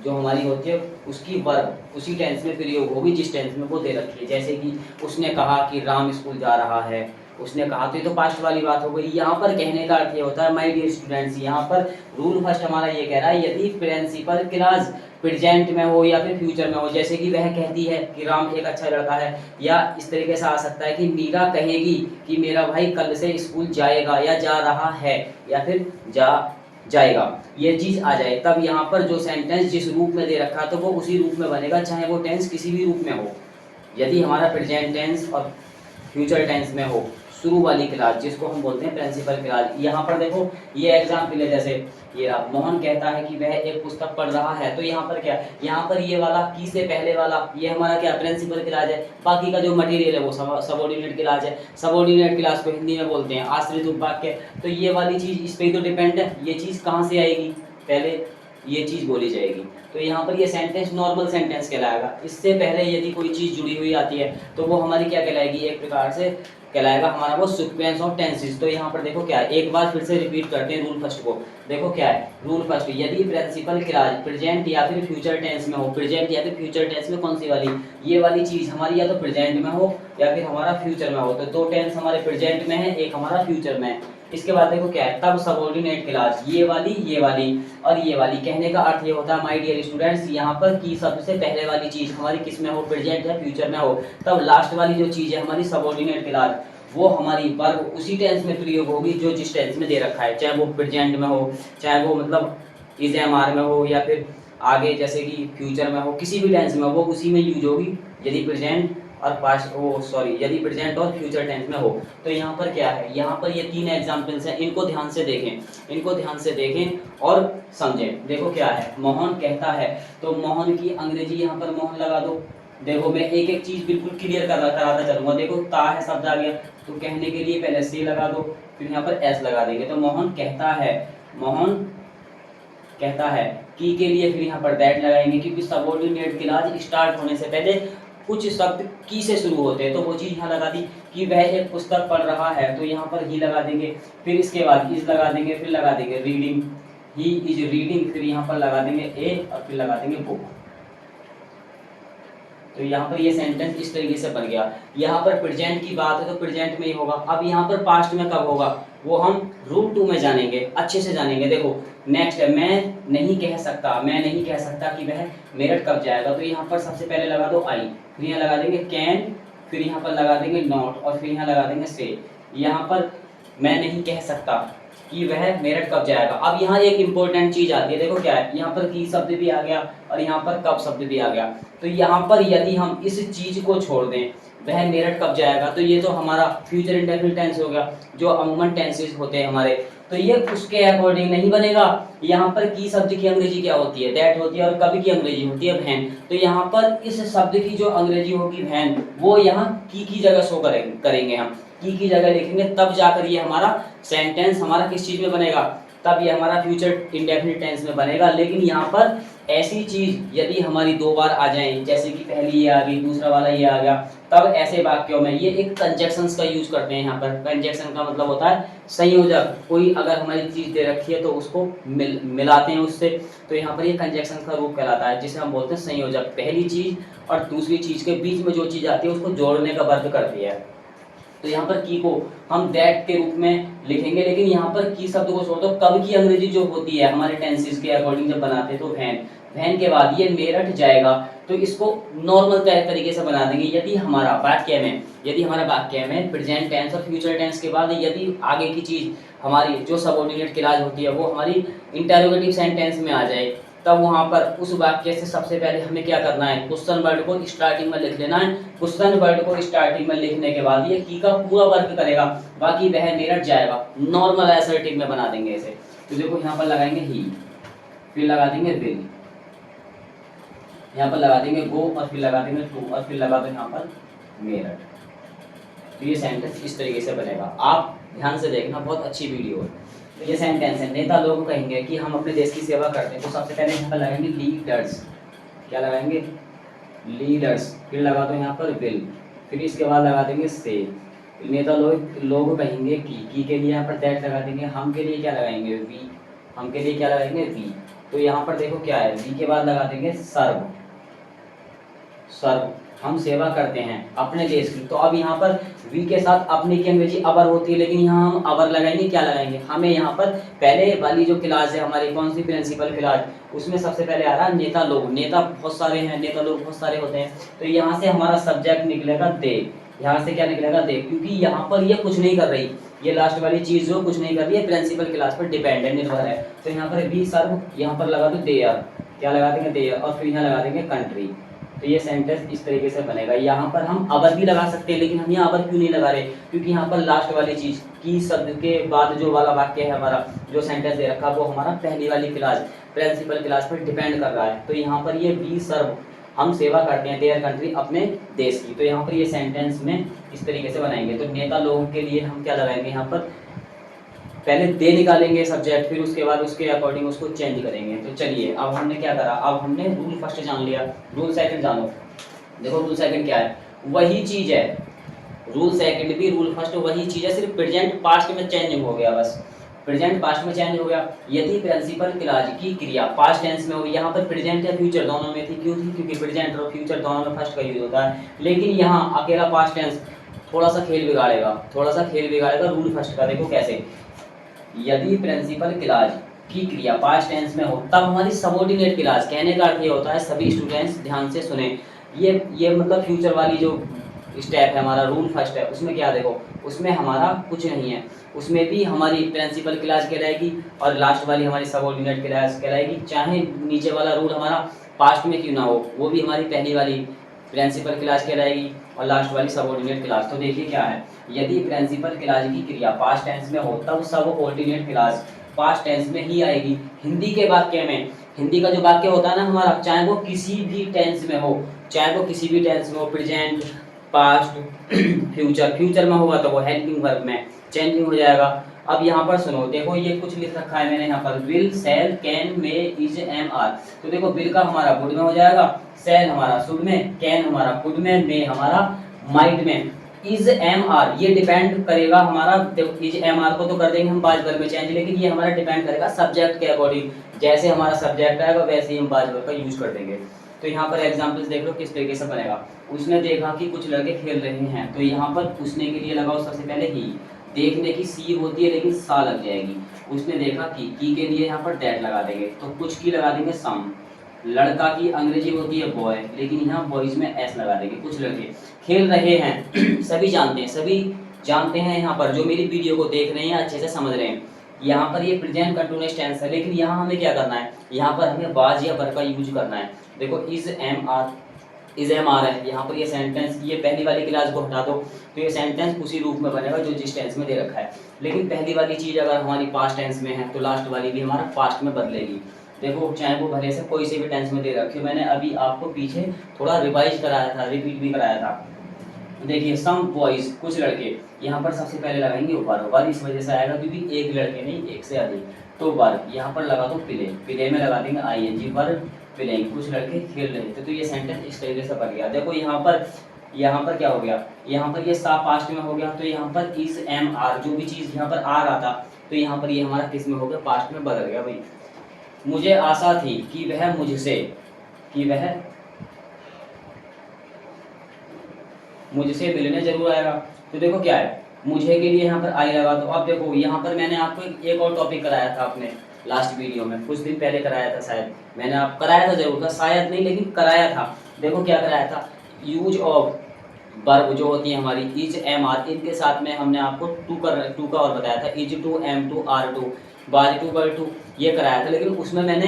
जो हमारी होती है, उसकी वर्ब उसी टेंस में प्रयोग होगी जिस टेंस में वो दे रखी है। जैसे कि उसने कहा कि राम स्कूल जा रहा है, उसने कहा, तो ये तो पास्ट वाली बात हो गई। यहाँ पर कहने का अर्थ ये होता है माय डियर स्टूडेंट्स, यहाँ पर रूल फर्स्ट हमारा ये कह रहा है, यदि प्रिंसिपल क्लास प्रेजेंट में हो या फिर फ्यूचर में हो, जैसे कि वह कहती है कि राम एक अच्छा लड़का है, या इस तरीके से आ सकता है कि मीरा कहेगी कि मेरा भाई कल से स्कूल जाएगा या जा रहा है या फिर जाएगा, ये चीज़ आ जाए, तब यहाँ पर जो सेंटेंस जिस रूप में दे रखा है तो वो उसी रूप में बनेगा, चाहे वो टेंस किसी भी रूप में हो। यदि हमारा प्रेजेंट टेंस और फ्यूचर टेंस में हो, शुरू वाली क्लास जिसको हम बोलते हैं प्रिंसिपल क्लास। यहाँ पर देखो ये एग्जाम्पल है, जैसे ये रहा, मोहन कहता है कि वह एक पुस्तक पढ़ रहा है, तो यहाँ पर क्या, यहाँ पर ये वाला की से पहले वाला ये हमारा क्या प्रिंसिपल क्लास है। बाकी का जो मटेरियल है वो सबऑर्डिनेट क्लास है। सबऑर्डिनेट क्लास को हिंदी में बोलते हैं आश्रित उपवाक्य। तो ये वाली चीज़ इस पर तो डिपेंड है, ये चीज़ कहाँ से आएगी, पहले ये चीज़ बोली जाएगी। तो यहाँ पर ये सेंटेंस नॉर्मल सेंटेंस कहलाएगा। इससे पहले यदि कोई चीज़ जुड़ी हुई आती है तो वो हमारी क्या कहलाएगी, एक प्रकार से कहलाएगा हमारा वो सीक्वेंस ऑफ टेंसेस। तो यहाँ पर देखो क्या है, एक बार फिर से रिपीट करते हैं रूल फर्स्ट को। देखो क्या है रूल फर्स्ट, यदि प्रिंसिपल क्लास प्रेजेंट या फिर फ्यूचर टेंस में हो, प्रेजेंट या फिर फ्यूचर टेंस में कौन सी वाली, ये वाली चीज़ हमारी या तो प्रेजेंट में हो या फिर हमारा फ्यूचर में हो। तो दो टेंस हमारे प्रेजेंट में है, एक हमारा फ्यूचर में है। इसके बाद देखो क्या है, तब सबऑर्डिनेट क्लॉज, ये वाली और ये वाली। कहने का अर्थ ये होता है माय डियर स्टूडेंट्स, यहाँ पर की सबसे पहले वाली चीज हमारी किस में हो, प्रेजेंट है, फ्यूचर में हो, तब लास्ट वाली जो चीज है हमारी सबऑर्डिनेट क्लॉज, वो हमारी वर्ब उसी टेंस में प्रयोग होगी जो जिस टेंस में दे रखा है, चाहे वो प्रेजेंट में हो, चाहे वो मतलब इज एम आर में हो, या फिर आगे जैसे कि फ्यूचर में हो, किसी भी टेंस में वो उसी में यूज होगी यदि प्रेजेंट और पास्ट यदि प्रेजेंट और फ्यूचर टेंस में हो। तो यहाँ पर क्या है, यहाँ पर ये 3 एग्जांपल्स हैं, इनको ध्यान से देखें और समझें। देखो क्या है, मोहन कहता है, तो मोहन की अंग्रेजी यहाँ पर मोहन लगा दो। देखो मैं एक एक चीज बिल्कुल क्लियर कराता चलूंगा। देखो ता है शब्द आ गया, तो कहने के लिए पहले से लगा दो, फिर यहाँ पर एस लगा देंगे। तो मोहन कहता है, की के लिए फिर यहाँ पर दैट लगाएंगे, क्योंकि सबऑर्डिनेट क्लॉज स्टार्ट होने से पहले कुछ शब्द की से शुरू होते हैं, तो वो चीज़ यहाँ लगा दी कि वह एक पुस्तक पढ़ रहा है, तो यहाँ पर ही लगा देंगे। फिर इसके बाद इज लगा देंगे, फिर लगा देंगे रीडिंग, ही इज रीडिंग, फिर यहाँ पर लगा देंगे ए और फिर लगा देंगे बुक। तो यहाँ पर ये सेंटेंस इस तरीके से बन गया। यहाँ पर प्रेजेंट की बात है तो प्रेजेंट में ही होगा। अब यहाँ पर पास्ट में कब होगा वो हम रूल 2 में जानेंगे, अच्छे से जानेंगे। देखो नेक्स्ट है, मैं नहीं कह सकता कि वह मेरठ कब जाएगा। तो यहाँ पर सबसे पहले लगा दो आई, फिर यहाँ लगा देंगे कैन, फिर यहाँ पर लगा देंगे नॉट और फिर यहाँ लगा देंगे से। यहाँ पर मैं नहीं कह सकता कि वह मेरठ कब जाएगा। अब यहाँ एक इंपॉर्टेंट चीज आती है, देखो क्या है, यहाँ पर की शब्द भी आ गया और यहाँ पर कब शब्द भी आ गया। तो यहाँ पर यदि हम इस चीज को छोड़ दें, वह मेरठ कब जाएगा, तो ये तो हमारा फ्यूचर इंडेफिनिट टेंस हो गया, जो अमूमन टेंसेस होते हैं हमारे, तो ये उसके अकॉर्डिंग नहीं बनेगा। यहाँ पर की शब्द की अंग्रेजी क्या होती है, दैट होती है, और कब की अंग्रेजी होती है वैन। तो यहाँ पर इस शब्द की जो अंग्रेजी होगी वैन, वो यहाँ की जगह शो करेंगे हम, की जगह लिखेंगे, तब जाकर ये हमारा सेंटेंस हमारा किस चीज में बनेगा, तब ये हमारा फ्यूचर इंडेफिनिट टेंस में बनेगा। लेकिन यहाँ पर ऐसी चीज यदि हमारी 2 बार आ जाए, जैसे कि पहली ये आ गई, दूसरा वाला ये आ गया, तब ऐसे वाक्यों में ये एक कंजक्शंस का यूज करते हैं। यहाँ पर कंजक्शन का मतलब होता है संयोजक, कोई अगर हमारी चीज दे रखी है तो उसको मिलाते हैं उससे, तो यहाँ पर ये कंजक्शन का रूप कहलाता है, जिसे हम बोलते हैं संयोजक। पहली चीज और दूसरी चीज के बीच में जो चीज आती है उसको जोड़ने का वर्क करती है। तो यहाँ पर की को हम दैट के रूप में लिखेंगे, लेकिन यहाँ पर की शब्द को छोड़ दो, कब की अंग्रेजी जो होती है हमारे टेंसेस के अकॉर्डिंग जब बनाते हैं, तो वैन के बाद ये मेरठ जाएगा, तो इसको नॉर्मल तरीके से बना देंगे। यदि हमारा वाक्य में प्रेजेंट टेंस और फ्यूचर टेंस के बाद यदि आगे की चीज हमारी जो सबऑर्डिनेट क्लॉज होती है वो हमारी इंटरोगेटिव सेंटेंस में आ जाए, तब वहां पर उस वाक्य से सबसे पहले हमें क्या करना है, क्वेश्चन वर्ड को स्टार्टिंग में लिख लेना है। क्वेश्चन वर्ड को स्टार्टिंग में लिखने के बाद ये की का पूरा वर्क करेगा, बाकी वह मेरठ जाएगा, नॉर्मल असर्टिव में बना देंगे इसे। तो देखो यहाँ पर लगाएंगे ही, फिर लगा देंगे विल, यहाँ पर लगा देंगे गो और फिर लगा देंगे टू और फिर लगा दो यहाँ पर मेरठ। तो ये सेंटेंस इस तरीके से बनेगा, आप ध्यान से देखना, बहुत अच्छी वीडियो है। तो ये सेंटेंस है, नेता लोग कहेंगे कि हम अपने देश की सेवा करते हैं, तो सबसे पहले यहाँ पर लगाएंगे लीडर्स, क्या लगाएंगे लीडर्स, फिर लगा दो यहाँ पर विल, फिर इसके बाद लगा देंगे से। नेता लोग कहेंगे की के लिए यहाँ पर दैट लगा देंगे, हम के लिए क्या लगाएंगे वी, हम के लिए क्या लगाएंगे वी। तो यहाँ पर देखो क्या है, वी के बाद लगा देंगे सर्व, हम सेवा करते हैं अपने देश की। तो अब यहाँ पर वी के साथ अपने की अंग्रेजी अवर होती है, लेकिन यहाँ हम अवर लगाएंगे, क्या लगाएंगे, हमें यहाँ पर पहले वाली जो क्लास है हमारी, कौन सी प्रिंसिपल क्लास, उसमें सबसे पहले आ रहा है नेता लोग। नेता बहुत सारे हैं, नेता लोग बहुत सारे होते हैं, तो यहाँ से हमारा सब्जेक्ट निकलेगा दे, यहाँ से क्या निकलेगा दे, क्योंकि यहाँ पर ये कुछ नहीं कर रही, ये लास्ट वाली चीज जो कुछ नहीं कर रही है, प्रिंसिपल क्लास पर डिपेंड है, निर्भर है। तो यहाँ पर वी सर्व, यहाँ पर लगा दो देयर, क्या लगा देंगे देयर, और फिर यहाँ लगा देंगे कंट्री। तो ये सेंटेंस इस तरीके से बनेगा। यहाँ पर हम अवर भी लगा सकते हैं, लेकिन हम यहाँ अवर क्यों नहीं लगा रहे, क्योंकि यहाँ पर लास्ट वाली चीज की शब्द के बाद जो वाला वाक्य है हमारा, जो सेंटेंस दे रखा, वो हमारा पहली वाली क्लास प्रिंसिपल क्लास पर डिपेंड कर रहा है। तो यहाँ पर ये वी सर्व, हम सेवा करते हैं देयर कंट्री, अपने देश की। तो यहाँ पर ये सेंटेंस में इस तरीके से बनाएंगे। तो नेता लोगों के लिए हम क्या लगाएंगे, यहाँ पर पहले दे निकालेंगे सब्जेक्ट, फिर उसके बाद उसके अकॉर्डिंग उसको चेंज करेंगे। तो चलिए अब हमने क्या करा, अब हमने रूल फर्स्ट जान लिया, रूल सेकंड जानो। देखो रूल सेकंड क्या है, वही चीज है, रूल सेकंड भी रूल फर्स्ट वही चीज है, सिर्फ प्रेजेंट पास्ट में चेंज हो गया बस। प्रेजेंट पास्ट में चेंज हो गया। यदि प्रिंसिपल क्लॉज की क्रिया पास्ट टेंस में हो, यहाँ पर प्रेजेंट या फ्यूचर दोनों में थी, क्यों थी? क्योंकि प्रेजेंट और फ्यूचर दोनों में फर्स्ट का यूज होता है। लेकिन यहाँ अकेला पास्ट टेंस थोड़ा सा खेल बिगाड़ेगा रूल फर्स्ट का। देखो कैसे, यदि प्रिंसिपल क्लॉज की क्रिया पास्ट टेंस में हो तब हमारी सबऑर्डिनेट क्लॉज, कहने का अर्थ ये होता है, सभी स्टूडेंट्स ध्यान से सुने, ये मतलब फ्यूचर वाली जो स्टेप है हमारा, रूल फर्स्ट है, उसमें क्या देखो, उसमें हमारा कुछ नहीं है, उसमें भी हमारी प्रिंसिपल क्लॉज कहलाएगी और लास्ट वाली हमारी सबऑर्डिनेट क्लॉज कहलाएगी। चाहे नीचे वाला रूल हमारा पास्ट में क्यों ना हो, वो भी हमारी पहली वाली प्रिंसिपल क्लॉज कहलाएगी और लास्ट वाली सबऑर्डिनेट क्लॉज। तो देखिए क्या है, यदि प्रिंसिपल क्लॉज की क्रिया पास्ट टेंस में हो तब सबऑर्डिनेट क्लॉज पास्ट टेंस में ही आएगी। हिंदी के वाक्य में, हिंदी का जो वाक्य होता है ना हमारा, चाहे वो किसी भी टेंस में हो, प्रेजेंट, पास्ट, फ्यूचर में होगा तो वो हेल्पिंग वर्ब में चेंजिंग हो जाएगा। अब यहाँ पर सुनो, देखो ये कुछ लिख रखा है मैंने यहाँ पर, will, shall, can, may, is, am, are. तो देखो विल का हमारा वुड में हो जाएगा, शैल हमारा शुड में, कैन हमारा कुड में, मे हमारा माइट में, इज, एम, आर ये डिपेंड करेगा हमारा, देखो इज, एम, आर को तो कर देंगे हम बाज वर्ब में चेंज, लेकिन ये हमारा डिपेंड करेगा सब्जेक्ट के अकॉर्डिंग, जैसे हमारा सब्जेक्ट आएगा वैसे ही हम बाज वर्ब का यूज कर देंगे। तो यहाँ पर एग्जाम्पल्स देख लो किस तरीके से बनेगा। उसने देखा कि कुछ लड़के खेल रहे हैं, तो यहाँ पर पूछने के लिए लगाओ सबसे पहले ही, देखने की सी होती है लेकिन सा लग जाएगी। उसने देखा कि के लिए यहाँ पर दैट लगा देंगे, तो कुछ की लगा देंगे सम। लड़का की अंग्रेजी होती है बॉय, लेकिन यहाँ बॉयज में एस लगा देंगे। कुछ लड़के खेल रहे हैं सभी जानते हैं यहाँ पर, जो मेरी वीडियो को देख रहे हैं अच्छे से समझ रहे हैं, यहाँ पर ये प्रेजेंट कंटिन्यूअस टेंस है, लेकिन यहाँ हमें क्या करना है, यहाँ पर हमें वाज या वर का यूज करना है। देखो इज, एम, आर है, यहाँ पर ये सेंटेंस, ये पहली वाली क्लास को हटा दो तो ये सेंटेंस उसी रूप में बनेगा जो जिस टेंस में दे रखा है। लेकिन पहली वाली चीज़ अगर हमारी पास्ट टेंस में है तो लास्ट वाली भी हमारा पास्ट में बदलेगी। देखो चाहे वो भले से कोई से भी टेंस में दे रखी हो, मैंने अभी आपको पीछे थोड़ा रिवाइज कराया था, रिपीट भी कराया था। देखिए सम बॉयज, कुछ लड़के, यहाँ पर सबसे पहले लगाएंगे वर इस वजह से आएगा क्योंकि एक लड़के नहीं एक से अधिक, तो वर यहाँ पर लगा दो प्ले में लगा देंगे आईएनजी, वर प्लेइंग, कुछ लड़के खेल रहे थे। तो ये सेंटेंस इस तरीके से बन गया। देखो यहाँ पर क्या हो गया, यहाँ पर ये सा पास्ट में हो गया, तो यहाँ पर इस, एम, आर जो भी चीज़ यहाँ पर आ रहा था तो यहाँ पर ये हमारा किस में हो गया, पास्ट में बदल गया भाई। मुझे आशा थी कि वह मुझसे मिलने जरूर आएगा। तो देखो क्या है, मुझे के लिए यहाँ पर आई लगा। तो अब देखो यहाँ पर मैंने आपको एक और टॉपिक कराया था अपने लास्ट वीडियो में, कुछ दिन पहले कराया था, शायद मैंने आप कराया था जरूर था, शायद नहीं लेकिन कराया था। देखो क्या कराया था, यूज ऑफ वर्ब जो होती है हमारी इज, एम, आर, इनके साथ में हमने आपको टू का और बताया था, is to, am to, are to, बार टू, बर टू, ये कराया था। लेकिन उसमें मैंने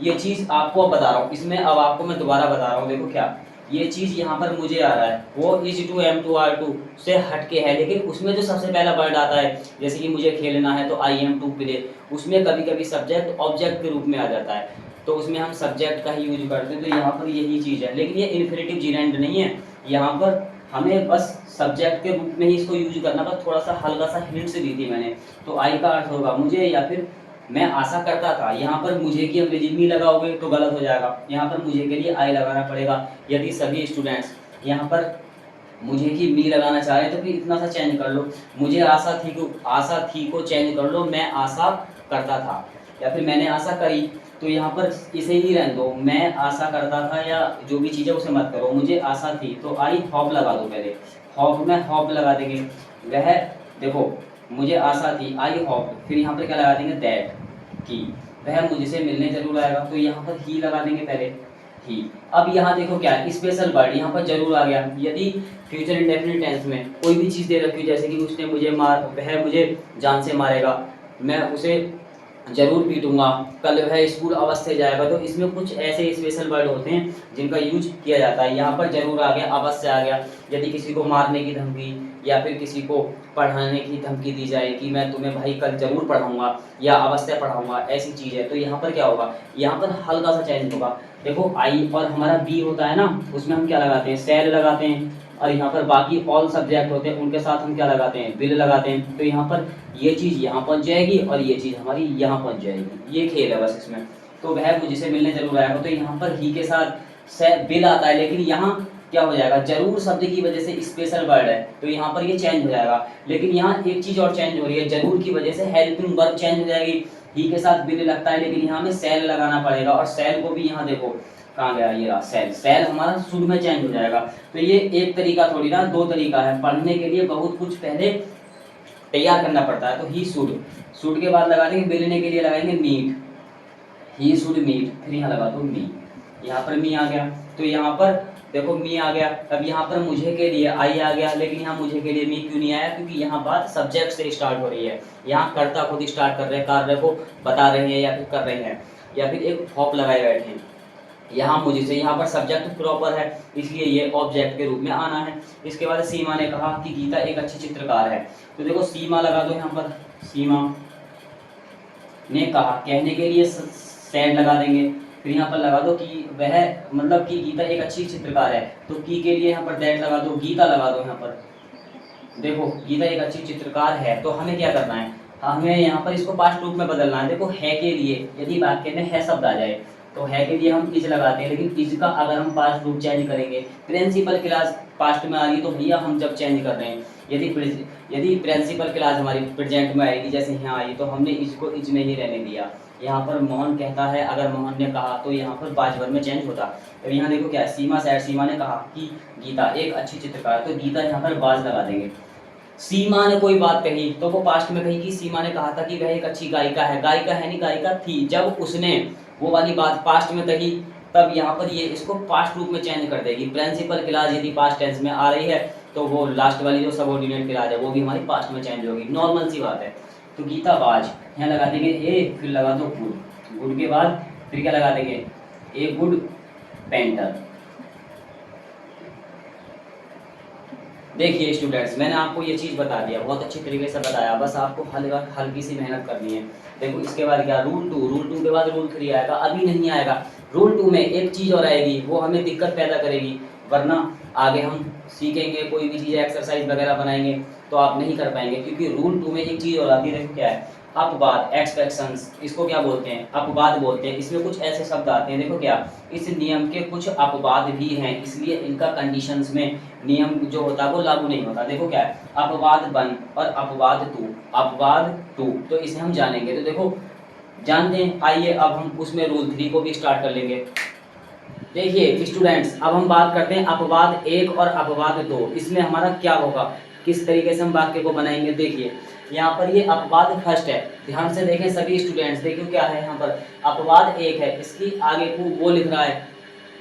ये चीज़ आपको अब बता रहा हूँ, इसमें अब आपको मैं दोबारा बता रहा हूँ। देखो क्या ये चीज़ यहाँ पर मुझे आ रहा है, वो is to, am to, are to से हट के है, लेकिन उसमें जो सबसे पहला वर्ड आता है, जैसे कि मुझे खेलना है तो आई एम टू प्ले, उसमें कभी कभी सब्जेक्ट ऑब्जेक्ट के रूप में आ जाता है, तो उसमें हम सब्जेक्ट का ही यूज करते हैं। तो यहाँ पर यही चीज़ है, लेकिन ये इन्फिनिटिव जीरेंड नहीं है, यहाँ पर हमें बस सब्जेक्ट के रूप में ही इसको यूज करना, बस थोड़ा सा हल्का सा हिंट्स दी थी मैंने। तो आई का अर्थ होगा मुझे या फिर मैं आशा करता था। यहाँ पर मुझे की अंग्रेजी में लगाओगे तो गलत हो जाएगा, यहाँ पर मुझे के लिए आई लगाना पड़ेगा। यदि सभी स्टूडेंट्स यहाँ पर मुझे की मी लगाना चाह रहे हैं तो फिर इतना सा चेंज कर लो, मुझे आशा थी को चेंज कर लो, मैं आशा करता था, या फिर मैंने आशा करी, तो यहाँ पर इसे ही रहने दो, मैं आशा करता था या जो भी चीज़ है उसे मत करो। मुझे आशा थी तो आई हॉप लगा दो, पहले हॉप में हॉप लगा देंगे। वह देखो मुझे आशा थी आई हॉप, फिर यहाँ पर क्या लगा देंगे दैट, कि वह मुझसे मिलने जरूर आएगा, तो यहाँ पर ही लगा देंगे पहले ही। अब यहाँ देखो क्या स्पेशल वर्ड यहाँ पर जरूर आ गया। यदि फ्यूचर इंडेफिनिट टेंस में कोई भी चीज़ दे रखी है, जैसे कि उसने मुझे वह मुझे जान से मारेगा, मैं उसे जरूर पीटूंगा, कल वह स्कूल अवश्य जाएगा, तो इसमें कुछ ऐसे स्पेशल वर्ड होते हैं जिनका यूज किया जाता है। यहाँ पर जरूर आ गया, अवश्य आ गया। यदि किसी को मारने की धमकी या फिर किसी को पढ़ाने की धमकी दी जाए कि मैं तुम्हें भाई कल जरूर पढ़ाऊंगा या अवश्य पढ़ाऊंगा, ऐसी चीज़ है, तो यहाँ पर क्या होगा, यहाँ पर हल्का सा चेंज होगा। देखो आई और हमारा बी होता है ना, उसमें हम क्या लगाते हैं, सेल लगाते हैं, और यहाँ पर बाकी ऑल सब्जेक्ट होते हैं उनके साथ हम क्या लगाते हैं, विल लगाते हैं। तो यहाँ पर ये चीज़ यहाँ पहुँच जाएगी और ये चीज़ हमारी यहाँ पहुँच जाएगी, ये खेल है बस इसमें। तो वह मुझसे मिलने जरूर आएगा, तो यहाँ पर ही के साथ विल आता है, लेकिन यहाँ क्या हो जाएगा, जरूर शब्द की वजह से स्पेशल वर्ड है तो यहाँ पर ये चेंज हो जाएगा। लेकिन यहाँ एक चीज और चेंज हो रही है, जरूर की वजह से हेल्पिंग वर्ब चेंज हो जाएगी, ही के साथ बिल लगता है, लेकिन यहाँ में सेल लगाना पड़ेगा, और सेल को भी यहाँ देखो कहाँ गया, ये रहा सेल, सेल हमारा शुड में चेंज हो जाएगा। तो ये एक तरीका थोड़ी ना, दो तरीका है, पढ़ने के लिए बहुत कुछ पहले तैयार करना पड़ता है। तो ही शुड के बाद लगा देंगे, बेलने के लिए लगाएंगे मीट, ही शुड मीट, फिर यहाँ लगा दो मी, यहाँ पर मी आ गया। तो यहाँ पर देखो मी आ गया। अब यहाँ पर मुझे के लिए आई आ गया, लेकिन यहाँ मुझे के लिए मी क्यों नहीं आया, क्योंकि यहाँ बात सब्जेक्ट से स्टार्ट हो रही है, यहाँ कर्ता खुद स्टार्ट कर रहे हैं, कार्य को बता रहे हैं या फिर कर रहे हैं, या फिर एक फॉप लगाए बैठे हैं। यहाँ मुझे से, यहाँ पर सब्जेक्ट प्रॉपर है, इसलिए ये ऑब्जेक्ट के रूप में आना है। इसके बाद सीमा ने कहा कि गीता एक अच्छी चित्रकार है, तो देखो सीमा लगा दो यहाँ पर, सीमा ने कहा, कहने के लिए सेड लगा देंगे, फिर यहाँ पर लगा दो कि वह, मतलब कि गीता एक अच्छी चित्रकार है, तो की के लिए यहाँ पर दैट लगा दो, गीता लगा दो यहाँ पर, देखो गीता एक अच्छी चित्रकार है। तो हमें क्या करना है, हमें यहाँ पर इसको पास्ट रूप में बदलना है। देखो है के लिए यदि वाक्य में है शब्द आ जाए तो है के लिए हम इज लगाते हैं, लेकिन इज का अगर हम पास्ट रूप चेंज करेंगे, प्रिंसिपल क्लास पास्ट में आ रही तो भैया हम जब चेंज कर रहे हैं, यदि प्रिंसिपल क्लास हमारी प्रेजेंट में आएगी, जैसे यहाँ आई, तो हमने इसको इज में ही रहने दिया। यहाँ पर मोहन कहता है, अगर मोहन ने कहा तो यहाँ पर बाजवर में चेंज होता। तो यहाँ देखो क्या है, सीमा सेड, सीमा ने कहा कि गीता एक अच्छी चित्रकार, तो गीता यहाँ पर बाज लगा देंगे। सीमा ने कोई बात कही तो वो पास्ट में कही कि सीमा ने कहा था कि वह एक अच्छी गायिका है, गायिका है नहीं गायिका थी, जब उसने वो वाली बात पास्ट में कही तब यहाँ पर ये इसको पास्ट रूप में चेंज कर देगी। प्रिंसिपल क्लास यदि पास्ट टेंस में आ रही है तो वो लास्ट वाली जो सबऑर्डिनेट क्लास है वो भी हमारी पास्ट में चेंज होगी, नॉर्मल सी बात है। तो गीता बाज, यहाँ लगा देंगे ए, फिर लगा दो गुड, गुड के बाद फिर क्या लगा देंगे, ए गुड पेंटर। देखिए स्टूडेंट्स, मैंने आपको ये चीज़ बता दिया, बहुत अच्छी तरीके से बताया, बस आपको हल्की सी मेहनत करनी है। देखो इसके बाद क्या, रूल टू के बाद रूल 3 आएगा, अभी नहीं आएगा। रूल 2 में एक चीज़ और आएगी, वो हमें दिक्कत पैदा करेगी, वरना आगे हम सीखेंगे कोई भी चीज़ एक्सरसाइज वगैरह बनाएंगे तो आप नहीं कर पाएंगे, क्योंकि रूल 2 में एक चीज़ और आती है। देखो क्या है, अपवाद, एक्सपेक्शंस, इसको क्या बोलते हैं, अपवाद बोलते हैं। इसमें कुछ ऐसे शब्द आते हैं, देखो क्या, इस नियम के कुछ अपवाद भी हैं, इसलिए इनका कंडीशंस में नियम जो होता है वो लागू नहीं होता। देखो क्या है, अपवाद 1 और अपवाद 2, तो इसे हम जानेंगे। तो देखो जानते हैं, आइए अब हम उसमें रूल 3 को भी स्टार्ट कर लेंगे। देखिए स्टूडेंट्स, अब हम बात करते हैं अपवाद 1 और अपवाद 2, इसमें हमारा क्या होगा, किस तरीके से हम वाक्य को बनाएंगे। देखिए यहाँ पर ये अपवाद फर्स्ट है, ध्यान से देखें सभी स्टूडेंट्स, देखिए क्या है यहाँ पर, अपवाद 1 है, इसकी आगे को वो लिख रहा है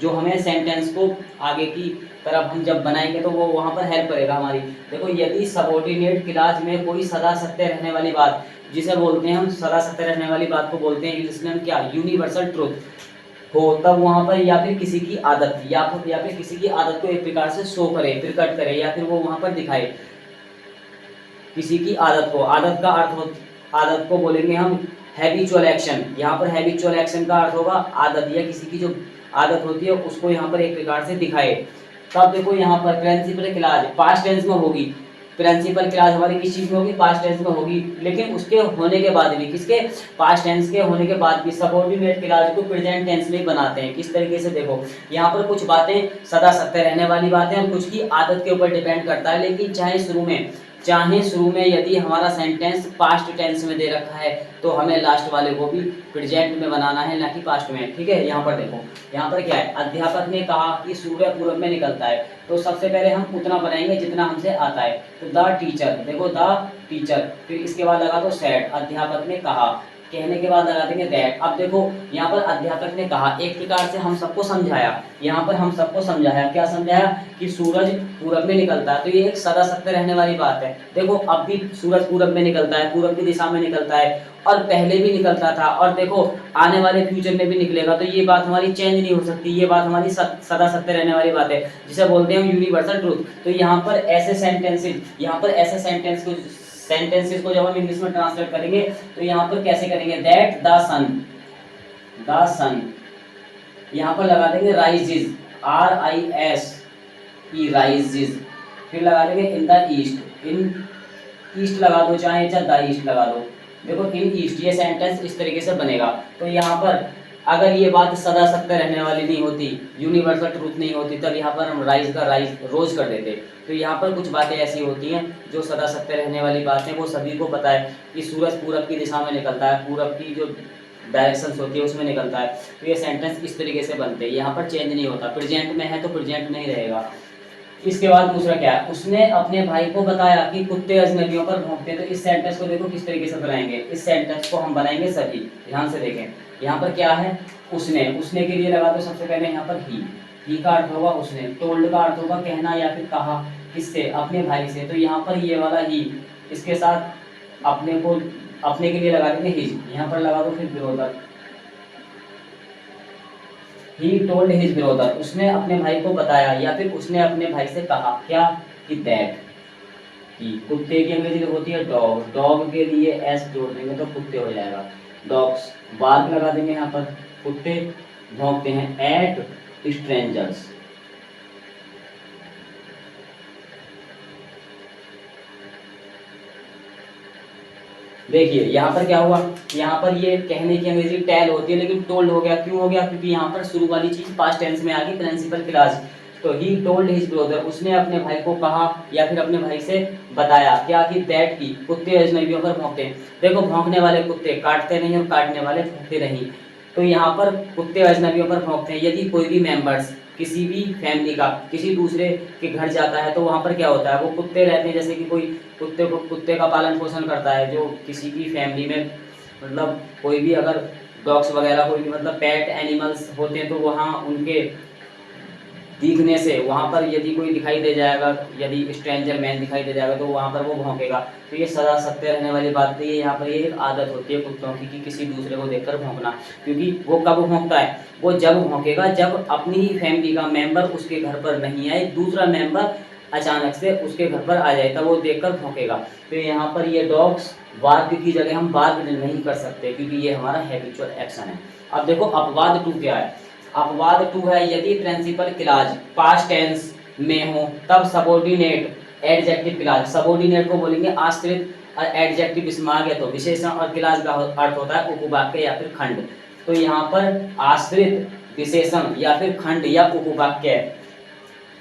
जो हमें सेंटेंस को आगे की तरफ हम जब बनाएंगे तो वो वहाँ पर हेल्प करेगा हमारी। देखो यदि सबऑर्डिनेट क्लॉज में कोई सदा सत्य रहने वाली बात, जिसे बोलते हैं हम सदा सत्य रहने वाली बात को बोलते हैं इंग्लिश में क्या, यूनिवर्सल ट्रूथ हो, तब वहाँ पर या फिर किसी की आदत या फिर किसी की आदत को एक प्रकार से शो करे, प्रकट करे, या फिर वो वहाँ पर दिखाए किसी की आदत को। आदत का अर्थ आदत को बोलेंगे हम हैबिचुअल एक्शन, यहाँ पर हैबिचुअल एक्शन का अर्थ होगा आदत, या किसी की जो आदत होती है उसको यहाँ पर एक प्रकार से दिखाए। तब देखो यहाँ पर प्रिंसिपल क्लॉज पास्ट टेंस में होगी, प्रिंसिपल क्लॉज हमारी किस चीज में होगी, पास्ट टेंस में होगी, लेकिन उसके होने के बाद भी, किसके, पास्ट टेंस के होने के बाद भी सबऑर्डिनेट क्लॉज को प्रेजेंट टेंस में बनाते हैं। किस तरीके से, देखो यहाँ पर कुछ बातें सदा सत्य रहने वाली बातें और कुछ की आदत के ऊपर डिपेंड करता है, लेकिन चाहे शुरू में यदि हमारा सेंटेंस पास्ट टेंस में दे रखा है तो हमें लास्ट वाले को भी प्रेजेंट में बनाना है, ना कि पास्ट में। ठीक है, यहाँ पर देखो, यहाँ पर क्या है, अध्यापक ने कहा कि सूर्य पूरब में निकलता है, तो सबसे पहले हम उतना बनाएंगे जितना हमसे आता है। तो द टीचर, देखो द टीचर, फिर इसके बाद लगा दो सेड, अध्यापक ने कहा, कहने के बाद लगा देंगे दैट। अब देखो यहाँ पर अध्यापक ने कहा, एक प्रकार से हम सबको समझाया, यहाँ पर हम सबको समझाया, क्या समझाया कि सूरज पूरब में निकलता है, तो ये एक सदा सत्य रहने वाली बात है। देखो अब भी सूरज पूरब में निकलता है, पूरब की दिशा में निकलता है, और पहले भी निकलता था, और देखो आने वाले फ्यूचर में भी निकलेगा, तो ये बात हमारी चेंज नहीं हो सकती, ये बात हमारी सदा सत्य रहने वाली बात है, जिसे बोलते हैं हम यूनिवर्सल ट्रूथ। तो यहाँ पर ऐसे सेंटेंसेस को जब हम इंग्लिश में ट्रांसलेट करेंगे तो यहाँ पर कैसे करेंगे, दैट द सन, यहाँ पर लगा देंगे राइजेस, RISE, राइजेस, फिर लगा देंगे इन द ईस्ट लगा दो, चाहे द ईस्ट लगा दो। देखो इन ईस्ट, ये सेंटेंस इस तरीके से बनेगा। तो यहाँ पर अगर ये बात सदा सत्य रहने वाली नहीं होती, यूनिवर्सल ट्रूथ नहीं होती, तब यहाँ पर हम राइज का राइज रोज कर देते। तो यहाँ पर कुछ बातें ऐसी होती हैं जो सदा सत्य रहने वाली बातें, वो सभी को पता है कि सूरज पूरब की दिशा में निकलता है, पूरब की जो डायरेक्शंस होती है उसमें निकलता है। तो ये सेंटेंस इस तरीके से बनते हैं, यहाँ पर चेंज नहीं होता, प्रेजेंट में है तो प्रेजेंट में ही रहेगा। इसके बाद दूसरा क्या है, उसने अपने भाई को बताया कि कुत्ते अजनबियों पर भौंकते हैं। तो इस सेंटेंस को देखो किस तरीके से बनाएंगे, इस सेंटेंस को हम बनाएंगे सभी, ध्यान से देखें। यहाँ पर क्या है, उसने के लिए लगा दो सबसे पहले यहाँ पर ही का अर्थ होगा उसने, टोल्ड का अर्थ होगा कहना या फिर कहा, किससे, अपने भाई से। तो यहाँ पर ये वाला ही इसके साथ अपने के लिए लगा देंगे हिज, यहाँ पर लगा दो फिर brother, he told his brother, उसने अपने भाई को बताया या फिर उसने अपने भाई से कहा क्या, कि दैट, कि कुत्ते की अंग्रेजी होती है डॉग, डॉग के लिए एस जोड़ देंगे तो कुत्ते हो जाएगा, डॉग्स। बार्क लगा देंगे यहाँ पर, कुत्ते भौंकते हैं एट स्ट्रेंजर्स। देखिए यहाँ पर क्या हुआ, यहाँ पर ये कहने की अंग्रेजी टेल होती है लेकिन टोल्ड हो गया, क्यों हो गया, क्योंकि यहाँ पर शुरू वाली चीज पास्ट टेंस में आ गई, प्रिंसिपल क्लास। तो ही टोल्ड हिज ब्रदर, उसने अपने भाई को कहा या फिर अपने भाई से बताया क्या, कि दैट की कुत्ते अजनबियों पर भौंकते हैं। देखो भौंकने वाले कुत्ते काटते नहीं और काटने वाले भौंकते नहीं। तो यहाँ पर कुत्ते अजनबियों पर भौंकते हैं। यदि कोई भी मेंबर्स किसी भी फैमिली का किसी दूसरे के घर जाता है तो वहाँ पर क्या होता है, वो कुत्ते रहते हैं, जैसे कि कोई कुत्ते का पालन पोषण करता है, जो किसी की फैमिली में मतलब कोई भी अगर डॉग्स वगैरह कोई भी मतलब पेट एनिमल्स होते हैं तो वहाँ उनके दिखने से वहाँ पर यदि कोई दिखाई दे जाएगा, यदि स्ट्रेंजर मैन दिखाई दे जाएगा तो वहाँ पर वो भौंकेगा। तो ये सदा सत्य रहने वाली बात नहीं है, यहाँ पर ये एक आदत होती है कुत्तों की कि किसी दूसरे को देखकर भौंकना। क्योंकि वो कब भौंकता है, वो जब भौंकेगा जब अपनी ही फैमिली का मेंबर उसके घर पर नहीं आए, दूसरा मेंबर अचानक से उसके घर पर आ जाए तब वो देखकर भौंकेगा। तो यहाँ पर ये डॉग्स बार्क की जगह हम बार्क नहीं कर सकते क्योंकि ये हमारा हैबिचुअल एक्शन है। अब देखो अपवाद टू क्या है, अपवाद टू है यदि प्रिंसिपल क्लॉज पास्ट टेंस में हो तब सबऑर्डिनेट एडजेक्टिव क्लॉज, सबऑर्डिनेट को बोलेंगे आश्रित, और एडजेक्टिव इसमें आ गया तो विशेषण, और क्लॉज का अर्थ होता है उपवाक्य या फिर खंड। तो यहाँ पर आश्रित, विशेषण या फिर खंड या उपवाक्य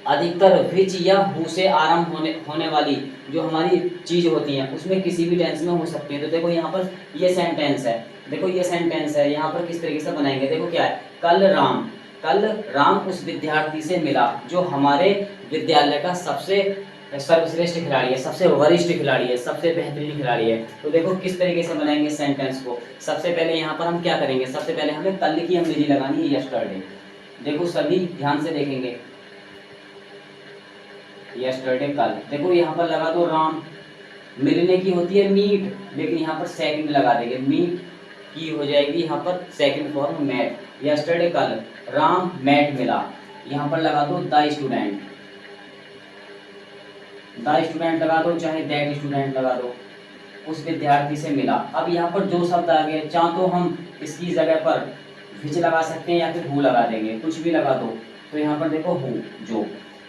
अधिकतर विच या हु से आरंभ होने वाली जो हमारी चीज होती हैं उसमें किसी भी टेंस में हो सकती है। तो देखो यहाँ पर ये सेंटेंस है, देखो ये सेंटेंस है, यहाँ पर किस तरीके से बनाएंगे, देखो क्या है, कल राम उस विद्यार्थी से मिला जो हमारे विद्यालय का सबसे सर्वश्रेष्ठ खिलाड़ी है, सबसे वरिष्ठ खिलाड़ी है, सबसे बेहतरीन खिलाड़ी है। तो देखो किस तरीके से बनाएंगे सेंटेंस को। सबसे पहले यहाँ पर हम क्या करेंगे, सबसे पहले हमें कल की अंग्रेजी लगानी है यस्टरडे। देखो सभी ध्यान से देखेंगे, यस्टरडे कल। देखो यहाँ पर लगा दो राम, मिलने की होती है मीट, लेकिन यहाँ पर सेकंड लगा देंगे, मीट की हो जाएगी यहाँ पर सेकंड फॉर्म मैट। यस्टरडे कल राम मैट मिला, यहाँ पर लगा दो द स्टूडेंट, द स्टूडेंट लगा दो, चाहे दैट स्टूडेंट लगा दो, उस विद्यार्थी से मिला। अब यहाँ पर जो शब्द आ गए चाहे तो हम इसकी जगह पर विच लगा सकते हैं या फिर हु लगा देंगे, कुछ भी लगा दो। तो यहाँ पर देखो हु, जो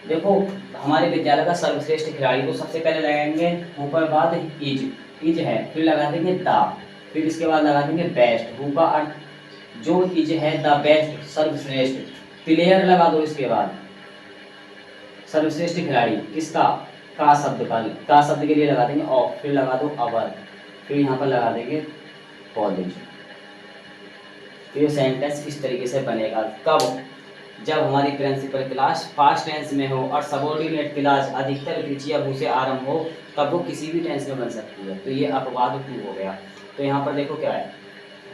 देखो हमारे विद्यालय का सर्वश्रेष्ठ खिलाड़ी, तो सबसे पहले लगाएंगे ऊपर बाद इज है, फिर लगा देंगे द, फिर इसके बाद लगा देंगे बेस्ट, हु का अर्थ जो इज है, द बेस्ट सर्वश्रेष्ठ, प्लेयर लगा दो, इसके बाद सर्वश्रेष्ठ खिलाड़ी किसका, का शब्द के लिए लगा देंगे ऑफ, फिर लगा दो अवर, फिर यहाँ पर लगा देंगे कॉलेज। तो ये सेंटेंस इस तरीके से बनेगा, कब, जब हमारी प्रिंसिपल क्लास पास्ट टेंस में हो और सबऑर्डिनेट क्लास अधिकतर विच या हु से आरंभ हो, तब वो किसी भी टेंस में बन सकती है। तो ये अपवाद टू हो गया। तो यहाँ पर देखो क्या है,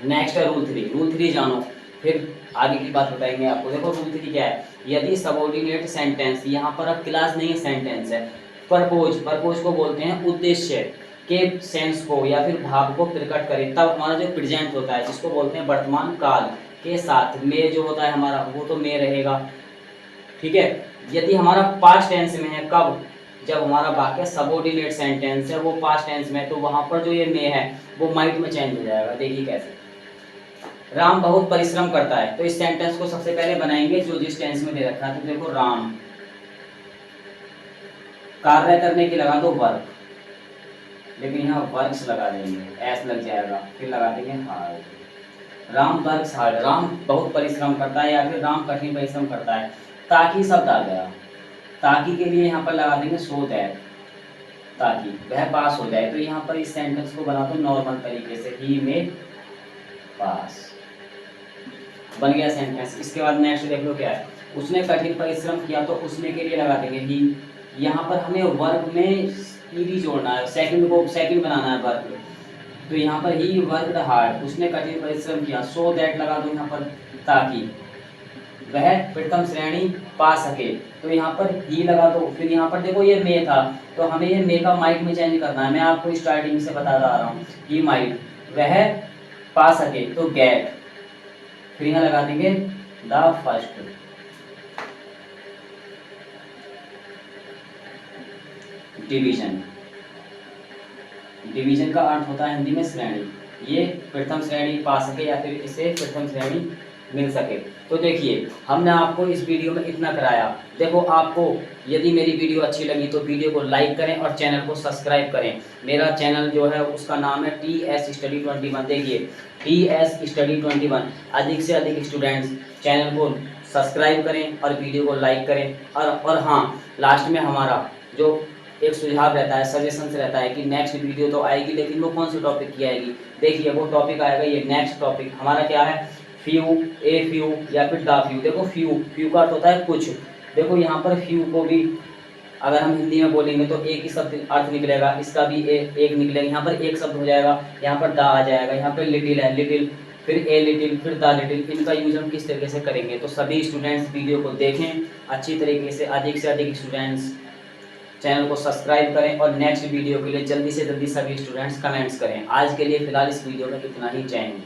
नेक्स्ट है रूल 3। रूल 3 जानो, फिर आगे की बात बताएंगे आपको। देखो रूल 3 क्या है, यदि सबऑर्डिनेट सेंटेंस, यहाँ पर अब क्लास नहीं है सेंटेंस है, परपोज को बोलते हैं उद्देश्य के सेंस को या फिर भाव को प्रकट करे, तब हमारा जो प्रेजेंट होता है जिसको बोलते हैं वर्तमान काल के साथ में जो होता है हमारा वो तो में रहेगा, ठीक है। यदि हमारा पास्ट टेंस में है, कब, जब हमारा वाक्य सबऑर्डिनेट सेंटेंस है वो पास्ट टेंस में, तो वहां पर जो ये में है वो माइट में चेंज हो जाएगा। देखिए कैसे, राम बहुत परिश्रम करता है, तो इस सेंटेंस को सबसे पहले बनाएंगे जो जिस टेंस में दे रखा है। तो देखो राम, कार्य करने की लगा दो वर्क, लेकिन यहाँ वर्क्स लगा देंगे, एस लग जाएगा, फिर लगा देंगे hard, Ram works hard, Ram बहुत परिश्रम करता है या फिर राम कठिन परिश्रम करता है। ताकि शब्द आ गया, ताकि के लिए यहाँ पर लगा देंगे सो दैट, ताकि वह पास हो जाए। तो यहाँ पर इस सेंटेंस को बना दो नॉर्मल तरीके से, ही मे पास, बन गया सेंटेंस। इसके बाद नेक्स्ट देख लो क्या है, उसने कठिन परिश्रम किया, तो उसने के लिए लगा देंगे ही। यहाँ पर हमें वर्क में ईडी जोड़ना है, सेकंड को सेकंड बनाना है वर्क, तो यहाँ पर ही वर्कड हार्ड, उसने कठिन परिश्रम किया, सो दैट लगा दो यहाँ पर, ताकि वह प्रथम श्रेणी पा सके। तो यहाँ पर ही लगा दो, फिर यहाँ पर देखो ये मे था, तो हमें ये मे का माइट में चेंज करना है। मैं आपको स्टार्टिंग से बता रहा हूँ, ही माइट, वह पा सके, तो गेट, फिर यहाँ लगा देंगे द फर्स्ट। डिवीजन, डिवीजन का अर्थ होता है हिंदी में श्रेणी, ये प्रथम श्रेणी पा सके या फिर इसे प्रथम श्रेणी मिल सके। तो देखिए हमने आपको इस वीडियो में इतना कराया। देखो आपको यदि मेरी वीडियो अच्छी लगी तो वीडियो को लाइक करें और चैनल को सब्सक्राइब करें। मेरा चैनल जो है उसका नाम है TS स्टडी 21। देखिए TS स्टडी 21, अधिक से अधिक स्टूडेंट्स चैनल को सब्सक्राइब करें और वीडियो को लाइक करें। और हाँ, लास्ट में हमारा जो एक सुझाव रहता है, सजेशंस रहता है कि नेक्स्ट वीडियो तो आएगी, लेकिन वो कौन से टॉपिक की आएगी। देखिए वो टॉपिक आएगा, ये नेक्स्ट टॉपिक हमारा क्या है, फ्यू, ए फ्यू या फिर द फ्यू। देखो फ्यू, फ्यू का अर्थ होता है कुछ। देखो यहाँ पर फ्यू को भी अगर हम हिंदी में बोलेंगे तो एक ही शब्द अर्थ निकलेगा, इसका भी एक निकलेगा, यहाँ पर एक शब्द हो जाएगा, यहाँ पर द आ जाएगा, यहाँ पर लिटिल है, लिटिल, फिर ए लिटिल, फिर द लिटिल। इनका यूज हम किस तरीके से करेंगे। तो सभी स्टूडेंट्स वीडियो को देखें अच्छी तरीके से, अधिक से अधिक स्टूडेंट्स चैनल को सब्सक्राइब करें और नेक्स्ट वीडियो के लिए जल्दी से जल्दी सभी स्टूडेंट्स कमेंट्स करें। आज के लिए फिलहाल इस वीडियो में इतना ही। जय हिंद।